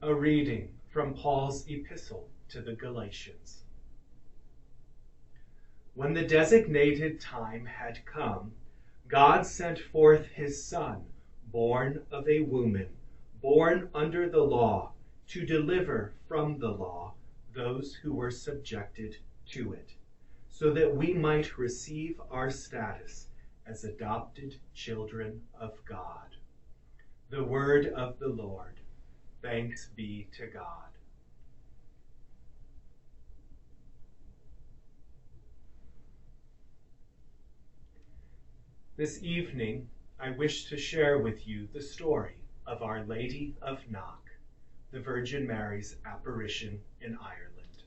A reading from Paul's epistle to the Galatians. When the designated time had come, God sent forth his Son, born of a woman, born under the law, to deliver from the law those who were subjected to it, so that we might receive our status as adopted children of God. The word of the Lord. Thanks be to God. This evening, I wish to share with you the story of Our Lady of Knock, the Virgin Mary's apparition in Ireland.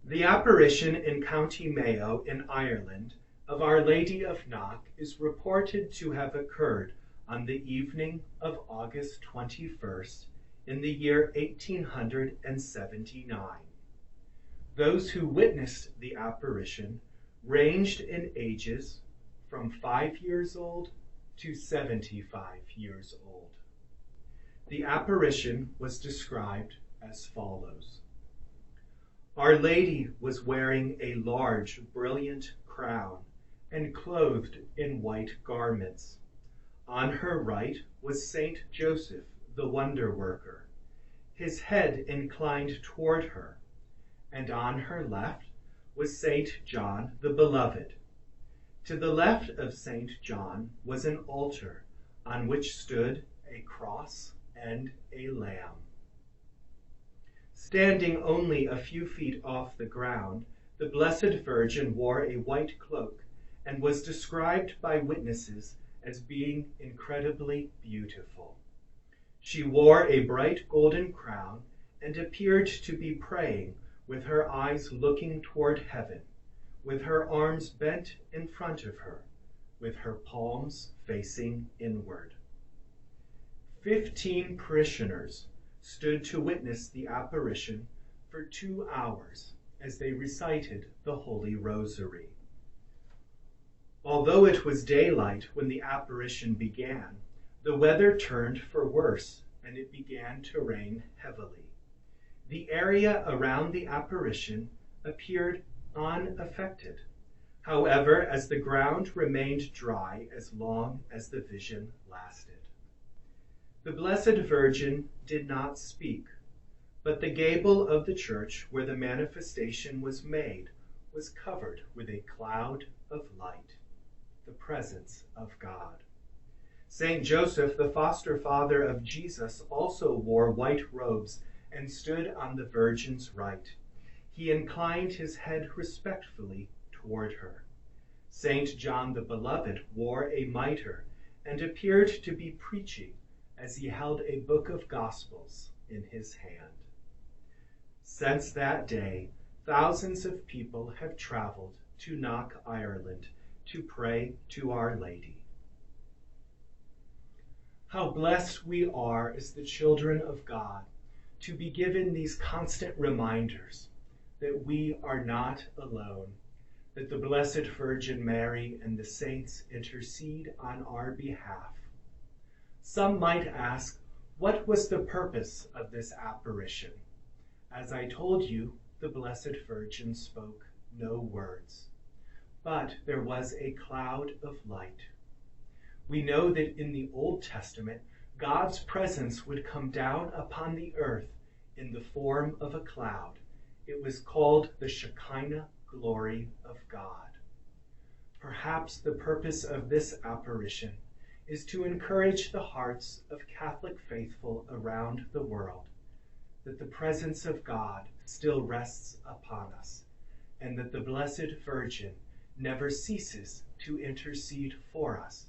The apparition in County Mayo in Ireland of Our Lady of Knock is reported to have occurred on the evening of August 21st in the year 1879. Those who witnessed the apparition ranged in ages from 5 years old to 75 years old. The apparition was described as follows. Our Lady was wearing a large, brilliant crown and clothed in white garments. On her right was Saint Joseph, the wonder worker, his head inclined toward her, and on her left was Saint John the Beloved. To the left of Saint John was an altar on which stood a cross and a lamb. Standing only a few feet off the ground, the Blessed Virgin wore a white cloak and was described by witnesses as being incredibly beautiful. She wore a bright golden crown and appeared to be praying with her eyes looking toward heaven, with her arms bent in front of her, with her palms facing inward. 15 parishioners stood to witness the apparition for 2 hours as they recited the Holy Rosary. Although it was daylight when the apparition began, the weather turned for worse and it began to rain heavily. The area around the apparition appeared unaffected, however, as the ground remained dry as long as the vision lasted. The Blessed Virgin did not speak, but the gable of the church where the manifestation was made was covered with a cloud of light, the presence of God. Saint Joseph, the foster father of Jesus, also wore white robes and stood on the Virgin's right. He inclined his head respectfully toward her. Saint John the Beloved wore a mitre and appeared to be preaching as he held a book of Gospels in his hand. Since that day, thousands of people have traveled to Knock, Ireland, to pray to Our Lady. How blessed we are as the children of God to be given these constant reminders that we are not alone, that the Blessed Virgin Mary and the saints intercede on our behalf. Some might ask, what was the purpose of this apparition? As I told you, the Blessed Virgin spoke no words, but there was a cloud of light. We know that in the Old Testament, God's presence would come down upon the earth in the form of a cloud. It was called the Shekinah glory of God. Perhaps the purpose of this apparition is to encourage the hearts of Catholic faithful around the world that the presence of God still rests upon us, and that the Blessed Virgin never ceases to intercede for us.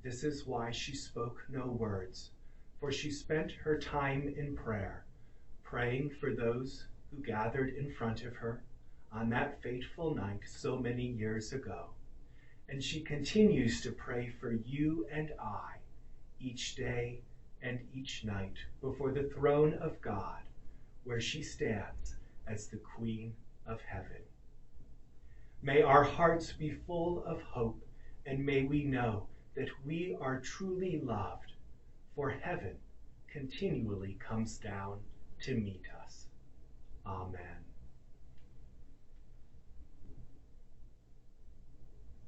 This is why she spoke no words, for she spent her time in prayer, praying for those who gathered in front of her on that fateful night so many years ago. And she continues to pray for you and I each day and each night before the throne of God, where she stands as the Queen of Heaven. May our hearts be full of hope, and may we know that we are truly loved, for heaven continually comes down to meet us. Amen.